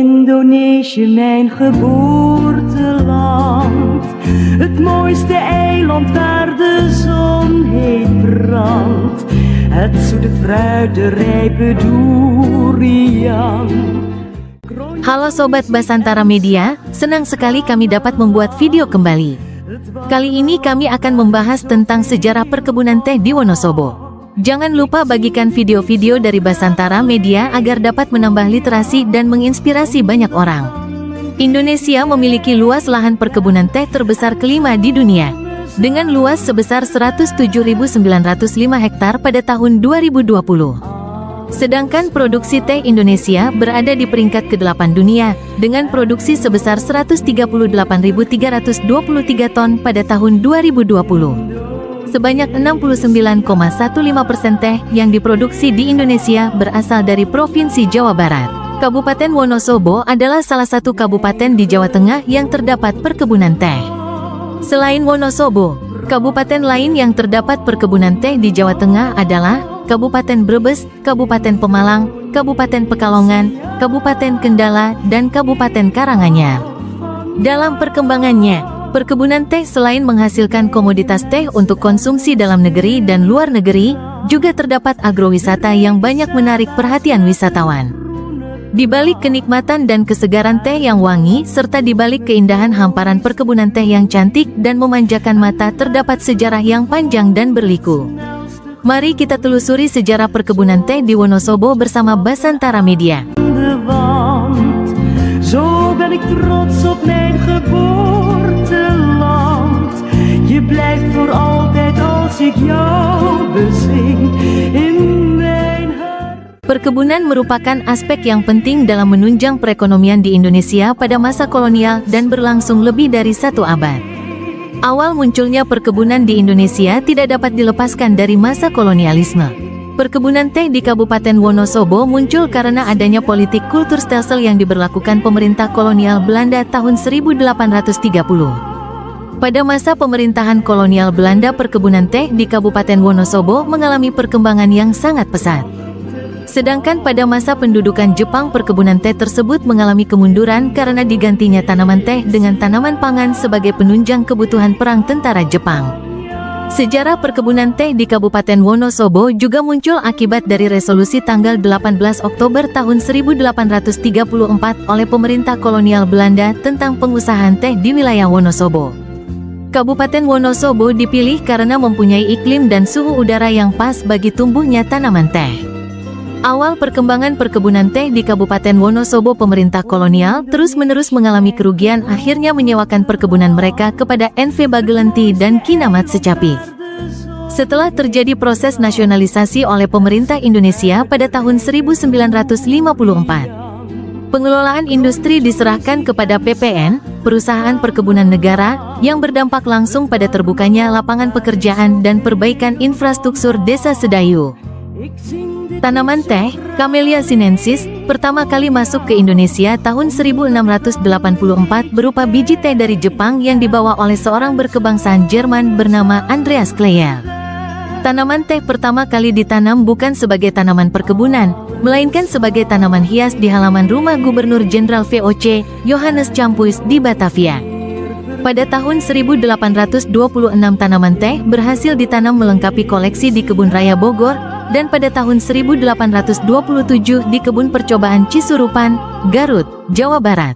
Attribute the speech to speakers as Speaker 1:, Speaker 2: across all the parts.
Speaker 1: Indonesië, mijn geboorteland. Het mooiste eiland waar de zon heet brandt. Het zoete fruit, de rijpe durian.
Speaker 2: Halo Sobat Basantara Media, senang sekali kami dapat membuat video kembali. Kali ini kami akan membahas tentang sejarah perkebunan teh di Wonosobo. Jangan lupa bagikan video-video dari Basantara Media agar dapat menambah literasi dan menginspirasi banyak orang. Indonesia memiliki luas lahan perkebunan teh terbesar kelima di dunia, dengan luas sebesar 107.905 hektar pada tahun 2020. Sedangkan produksi teh Indonesia berada di peringkat ke-8 dunia, dengan produksi sebesar 138.323 ton pada tahun 2020. Sebanyak 69,15% teh yang diproduksi di Indonesia berasal dari Provinsi Jawa Barat. Kabupaten Wonosobo adalah salah satu kabupaten di Jawa Tengah yang terdapat perkebunan teh. Selain Wonosobo, kabupaten lain yang terdapat perkebunan teh di Jawa Tengah adalah Kabupaten Brebes, Kabupaten Pemalang, Kabupaten Pekalongan, Kabupaten Kendala, dan Kabupaten Karanganyar. Dalam perkembangannya, perkebunan teh selain menghasilkan komoditas teh untuk konsumsi dalam negeri dan luar negeri, juga terdapat agrowisata yang banyak menarik perhatian wisatawan. Di balik kenikmatan dan kesegaran teh yang wangi, serta di balik keindahan hamparan perkebunan teh yang cantik dan memanjakan mata, terdapat sejarah yang panjang dan berliku. Mari kita telusuri sejarah perkebunan teh di Wonosobo bersama Basantara Media.
Speaker 1: Zo ben ik trots op mijn geboorteland. Je blijft voor altijd als ik jou bezing in mijn hart.
Speaker 2: Perkebunan merupakan aspek yang penting dalam menunjang perekonomian di Indonesia pada masa kolonial dan berlangsung lebih dari 1 abad. Awal munculnya perkebunan di Indonesia tidak dapat dilepaskan dari masa kolonialisme. Perkebunan teh di Kabupaten Wonosobo muncul karena adanya politik kulturstelsel yang diberlakukan pemerintah kolonial Belanda tahun 1830. Pada masa pemerintahan kolonial Belanda, perkebunan teh di Kabupaten Wonosobo mengalami perkembangan yang sangat pesat. Sedangkan pada masa pendudukan Jepang, perkebunan teh tersebut mengalami kemunduran karena digantinya tanaman teh dengan tanaman pangan sebagai penunjang kebutuhan perang tentara Jepang. Sejarah perkebunan teh di Kabupaten Wonosobo juga muncul akibat dari resolusi tanggal 18 Oktober tahun 1834 oleh pemerintah kolonial Belanda tentang pengusahaan teh di wilayah Wonosobo. Kabupaten Wonosobo dipilih karena mempunyai iklim dan suhu udara yang pas bagi tumbuhnya tanaman teh. Awal perkembangan perkebunan teh di Kabupaten Wonosobo, pemerintah kolonial terus-menerus mengalami kerugian, akhirnya menyewakan perkebunan mereka kepada NV Bagelenti dan Kinamat Secapih. Setelah terjadi proses nasionalisasi oleh pemerintah Indonesia pada tahun 1954, pengelolaan industri diserahkan kepada PPN, Perusahaan Perkebunan Negara, yang berdampak langsung pada terbukanya lapangan pekerjaan dan perbaikan infrastruktur desa Sedayu. Tanaman teh, Camellia sinensis, pertama kali masuk ke Indonesia tahun 1684 berupa biji teh dari Jepang yang dibawa oleh seorang berkebangsaan Jerman bernama Andreas Kleyel. Tanaman teh pertama kali ditanam bukan sebagai tanaman perkebunan, melainkan sebagai tanaman hias di halaman rumah Gubernur Jenderal VOC, Johannes Campuys di Batavia. Pada tahun 1826 tanaman teh berhasil ditanam melengkapi koleksi di Kebun Raya Bogor, dan pada tahun 1827 di Kebun Percobaan Cisurupan, Garut, Jawa Barat.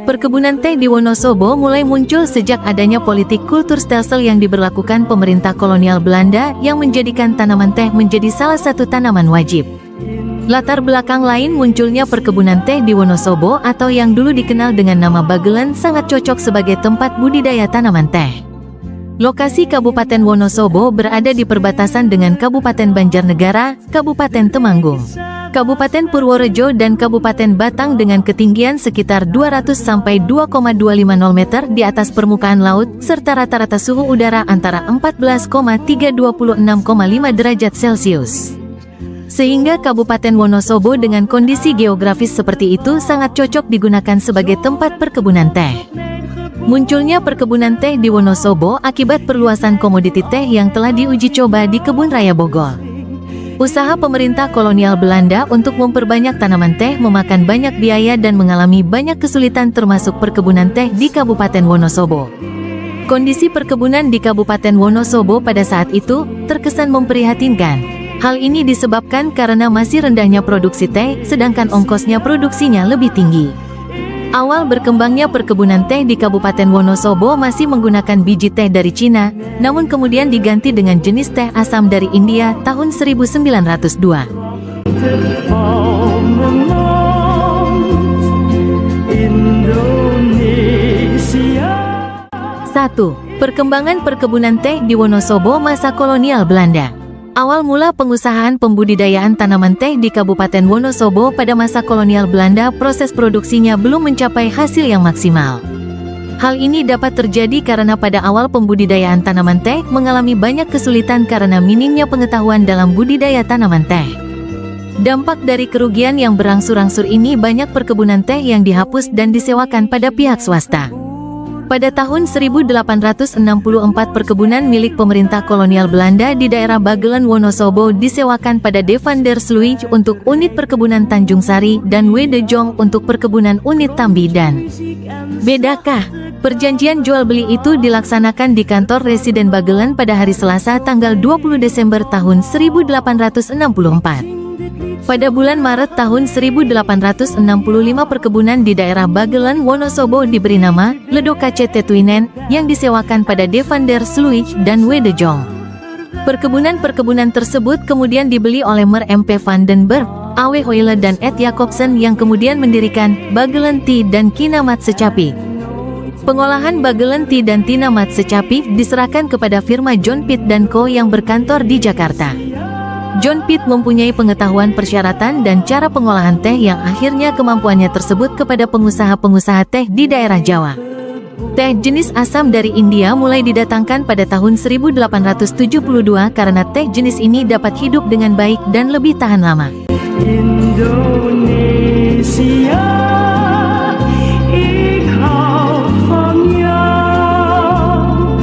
Speaker 2: Perkebunan teh di Wonosobo mulai muncul sejak adanya politik kulturstelsel yang diberlakukan pemerintah kolonial Belanda yang menjadikan tanaman teh menjadi salah satu tanaman wajib. Latar belakang lain munculnya perkebunan teh di Wonosobo atau yang dulu dikenal dengan nama Bagelen sangat cocok sebagai tempat budidaya tanaman teh. Lokasi Kabupaten Wonosobo berada di perbatasan dengan Kabupaten Banjarnegara, Kabupaten Temanggung, Kabupaten Purworejo dan Kabupaten Batang dengan ketinggian sekitar 200 sampai 2,250 meter di atas permukaan laut serta rata-rata suhu udara antara 14,3–26,5 derajat Celcius. Sehingga Kabupaten Wonosobo dengan kondisi geografis seperti itu sangat cocok digunakan sebagai tempat perkebunan teh. Munculnya perkebunan teh di Wonosobo akibat perluasan komoditi teh yang telah diuji coba di Kebun Raya Bogor. Usaha pemerintah kolonial Belanda untuk memperbanyak tanaman teh memakan banyak biaya dan mengalami banyak kesulitan termasuk perkebunan teh di Kabupaten Wonosobo. Kondisi perkebunan di Kabupaten Wonosobo pada saat itu terkesan memprihatinkan. Hal ini disebabkan karena masih rendahnya produksi teh, sedangkan ongkosnya produksinya lebih tinggi. Awal berkembangnya perkebunan teh di Kabupaten Wonosobo masih menggunakan biji teh dari Cina, namun kemudian diganti dengan jenis teh asam dari India tahun 1902.
Speaker 1: Indonesia.
Speaker 2: 1. Perkembangan perkebunan teh di Wonosobo masa kolonial Belanda. Awal mula pengusahaan pembudidayaan tanaman teh di Kabupaten Wonosobo pada masa kolonial Belanda, proses produksinya belum mencapai hasil yang maksimal. Hal ini dapat terjadi karena pada awal pembudidayaan tanaman teh mengalami banyak kesulitan karena minimnya pengetahuan dalam budidaya tanaman teh. Dampak dari kerugian yang berangsur-angsur ini, banyak perkebunan teh yang dihapus dan disewakan pada pihak swasta. Pada tahun 1864 perkebunan milik pemerintah kolonial Belanda di daerah Bagelen Wonosobo disewakan pada De van der Sluij untuk unit perkebunan Tanjung Sari dan W de Jong untuk perkebunan unit Tambidan. Bedakah? Perjanjian jual beli itu dilaksanakan di kantor residen Bagelen pada hari Selasa tanggal 20 Desember tahun 1864. Pada bulan Maret tahun 1865 perkebunan di daerah Bagelen Wonosobo diberi nama Ledokace Tetuinen yang disewakan pada De van der Sluij dan W de Jong. Perkebunan-perkebunan tersebut kemudian dibeli oleh Mer MP van den Berg, A.W. Hoyle dan Ed Jacobsen yang kemudian mendirikan Bagelen Tea dan Kinamat Secapit. Pengolahan Bagelen Tea dan Kinamat Secapit diserahkan kepada firma John Pitt & Co yang berkantor di Jakarta. John Pitt mempunyai pengetahuan persyaratan dan cara pengolahan teh yang akhirnya kemampuannya tersebut kepada pengusaha-pengusaha teh di daerah Jawa. Teh jenis asam dari India mulai didatangkan pada tahun 1872 karena teh jenis ini dapat hidup dengan baik dan lebih tahan lama.
Speaker 1: Indonesia, ik hou van jou.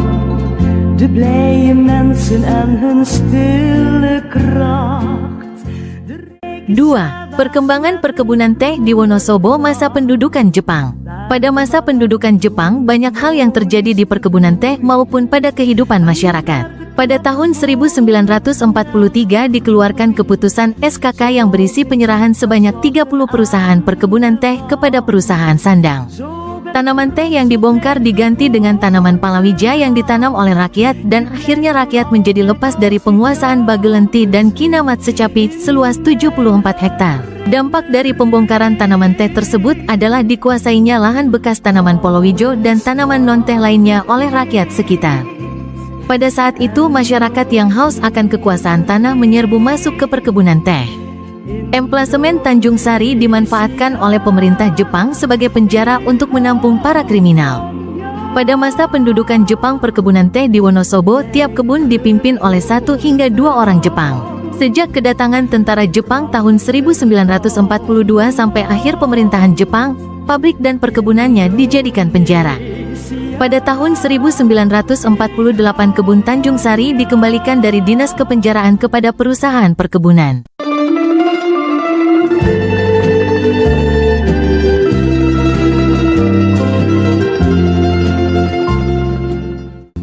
Speaker 1: De blije mensen en hun stille kracht.
Speaker 2: 2. Perkembangan perkebunan teh di Wonosobo masa pendudukan Jepang. Pada masa pendudukan Jepang, banyak hal yang terjadi di perkebunan teh maupun pada kehidupan masyarakat. Pada tahun 1943 dikeluarkan keputusan SKK yang berisi penyerahan sebanyak 30 perusahaan perkebunan teh kepada perusahaan sandang. Tanaman teh yang dibongkar diganti dengan tanaman palawija yang ditanam oleh rakyat dan akhirnya rakyat menjadi lepas dari penguasaan Bagelen Tea dan Kinamat Secapit seluas 74 hektar. Dampak dari pembongkaran tanaman teh tersebut adalah dikuasainya lahan bekas tanaman palawija dan tanaman non-teh lainnya oleh rakyat sekitar. Pada saat itu masyarakat yang haus akan kekuasaan tanah menyerbu masuk ke perkebunan teh. Emplasemen Tanjung Sari dimanfaatkan oleh pemerintah Jepang sebagai penjara untuk menampung para kriminal. Pada masa pendudukan Jepang, perkebunan teh di Wonosobo tiap kebun dipimpin oleh 1 hingga 2 orang Jepang. Sejak kedatangan tentara Jepang tahun 1942 sampai akhir pemerintahan Jepang, pabrik dan perkebunannya dijadikan penjara. Pada tahun 1948 kebun Tanjung Sari dikembalikan dari Dinas Kepenjaraan kepada perusahaan perkebunan.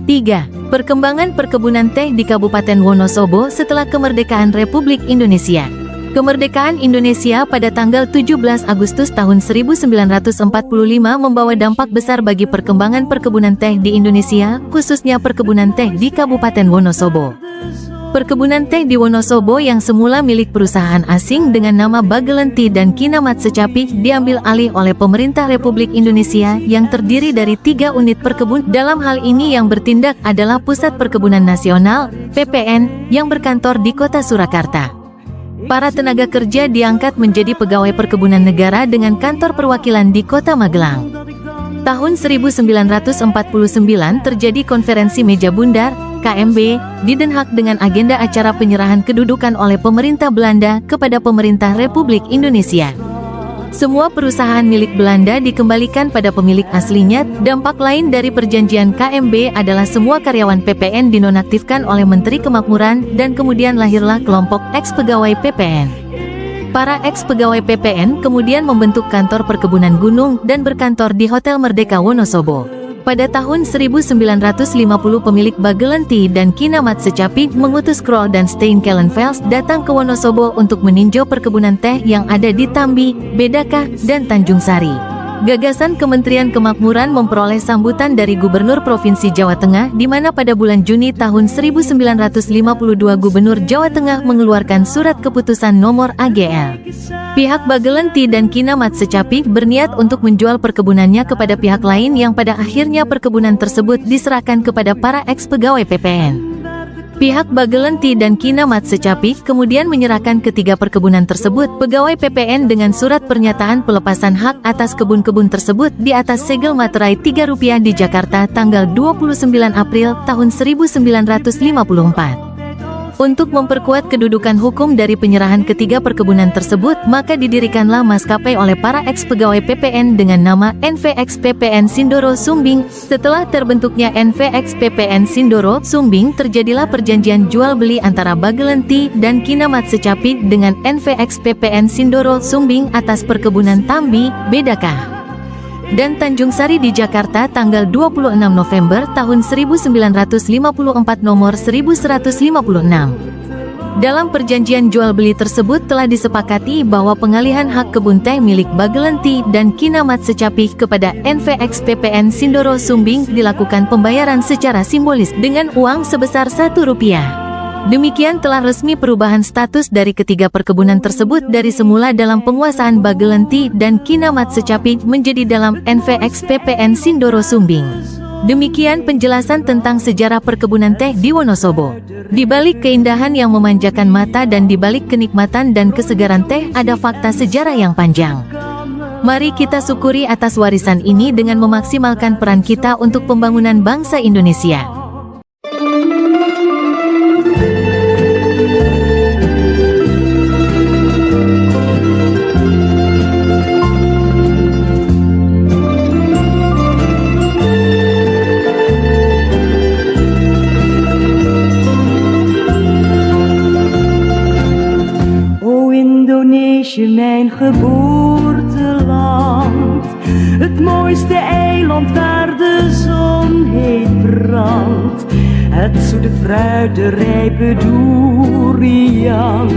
Speaker 2: 3. Perkembangan perkebunan teh di Kabupaten Wonosobo setelah kemerdekaan Republik Indonesia. Kemerdekaan Indonesia pada tanggal 17 Agustus tahun 1945 membawa dampak besar bagi perkembangan perkebunan teh di Indonesia, khususnya perkebunan teh di Kabupaten Wonosobo. Perkebunan teh di Wonosobo yang semula milik perusahaan asing dengan nama Bagelen Tea dan Kinamat Secapit diambil alih oleh pemerintah Republik Indonesia yang terdiri dari 3 unit perkebun. Dalam hal ini yang bertindak adalah Pusat Perkebunan Nasional, PPN, yang berkantor di Kota Surakarta. Para tenaga kerja diangkat menjadi pegawai perkebunan negara dengan kantor perwakilan di Kota Magelang. Tahun 1949 terjadi konferensi meja bundar, KMB, di Den Haag dengan agenda acara penyerahan kedudukan oleh pemerintah Belanda kepada pemerintah Republik Indonesia. Semua perusahaan milik Belanda dikembalikan pada pemilik aslinya. Dampak lain dari perjanjian KMB adalah semua karyawan PPN dinonaktifkan oleh Menteri Kemakmuran dan kemudian lahirlah kelompok eks-pegawai PPN. Para eks-pegawai PPN kemudian membentuk kantor perkebunan gunung dan berkantor di Hotel Merdeka Wonosobo. Pada tahun 1950 pemilik Bagelen Tea dan Kinamat Secapi mengutus Krol dan Steenkelenvels datang ke Wonosobo untuk meninjau perkebunan teh yang ada di Tambi, Bedaka, dan Tanjung Sari. Gagasan Kementerian Kemakmuran memperoleh sambutan dari Gubernur Provinsi Jawa Tengah di mana pada bulan Juni tahun 1952 Gubernur Jawa Tengah mengeluarkan surat keputusan nomor AGL. Pihak Bagelen Tea dan Kinamat Secapi berniat untuk menjual perkebunannya kepada pihak lain yang pada akhirnya perkebunan tersebut diserahkan kepada para eks-pegawai PPN. Pihak Bagelen Tea dan Kinamat Secapi kemudian menyerahkan ketiga perkebunan tersebut pegawai PPN dengan surat pernyataan pelepasan hak atas kebun-kebun tersebut di atas segel materai Rp3 di Jakarta tanggal 29 April tahun 1954. Untuk memperkuat kedudukan hukum dari penyerahan ketiga perkebunan tersebut, maka didirikanlah maskapai oleh para eks-pegawai PPN dengan nama NVX PPN Sindoro Sumbing. Setelah terbentuknya NVX PPN Sindoro Sumbing, terjadilah perjanjian jual beli antara Bagelen Tea dan Kinamat Secapi dengan NVX PPN Sindoro Sumbing atas perkebunan Tambi, Bedaka, dan Tanjung Sari di Jakarta tanggal 26 November tahun 1954 nomor 1156. Dalam perjanjian jual beli tersebut telah disepakati bahwa pengalihan hak kebun teh milik Bagelen Tea dan Kinamat Secapi kepada NVX PPN Sindoro Sumbing dilakukan pembayaran secara simbolis dengan uang sebesar Rp1. Demikian telah resmi perubahan status dari ketiga perkebunan tersebut dari semula dalam penguasaan Bagelen Tea dan Kinamat Secapi menjadi dalam NVX PPN Sindoro Sumbing. Demikian penjelasan tentang sejarah perkebunan teh di Wonosobo. Di balik keindahan yang memanjakan mata dan di balik kenikmatan dan kesegaran teh ada fakta sejarah yang panjang. Mari kita syukuri atas warisan ini dengan memaksimalkan peran kita untuk pembangunan bangsa Indonesia.
Speaker 1: Indonesië, mijn geboorteland, het mooiste eiland waar de zon heet brandt, het zoete fruit, de rijpe durian,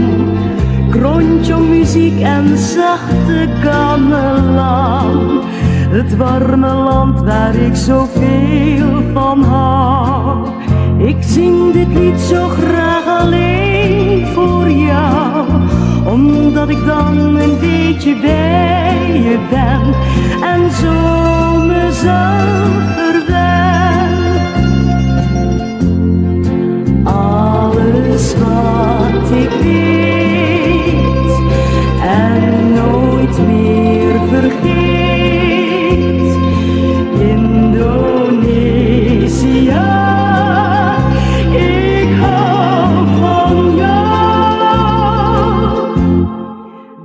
Speaker 1: krontjong muziek en zachte gamelan, het warme land waar ik zoveel van hou. Ik zing dit lied zo graag alleen voor jou, omdat ik dan een beetje bij je ben en zo mezelf verwen. Alles wat ik weet en nooit meer vergeet, Indonesië.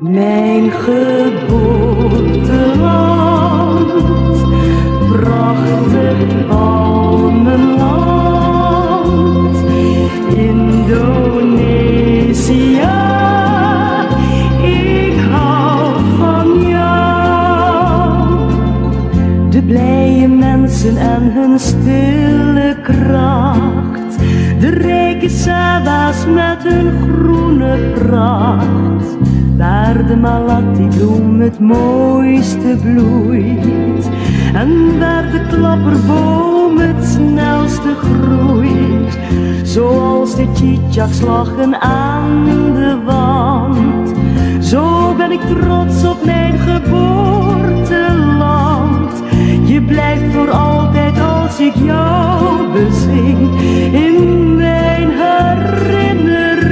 Speaker 1: Mijn geboorteland, prachtig palmenland, Indonesië, ik hou van jou. De blije mensen en hun stille kracht, de rijke Saba's met hun groene pracht, waar de malati-bloem het mooiste bloeit en waar de klapperboom het snelste groeit, zoals de tjitjaks lachen aan de wand. Zo ben ik trots op mijn geboorteland. Je blijft voor altijd als ik jou bezing in mijn herinnering.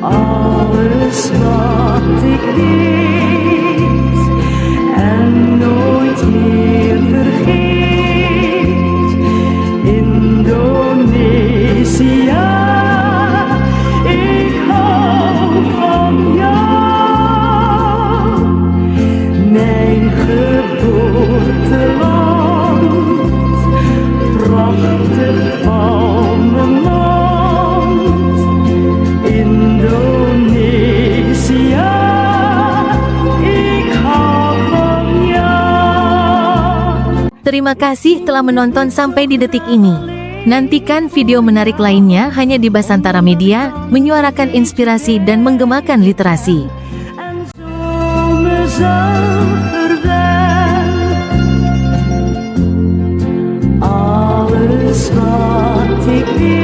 Speaker 1: Alles wat ik weet en nooit meer vergeet, Indonesië, ik hou van jou.
Speaker 2: Terima kasih telah menonton sampai di detik ini. Nantikan video menarik lainnya hanya di Basantara Media, menyuarakan inspirasi dan menggemakan literasi.
Speaker 1: en zo mezelf verwen. Alles wat ik wil.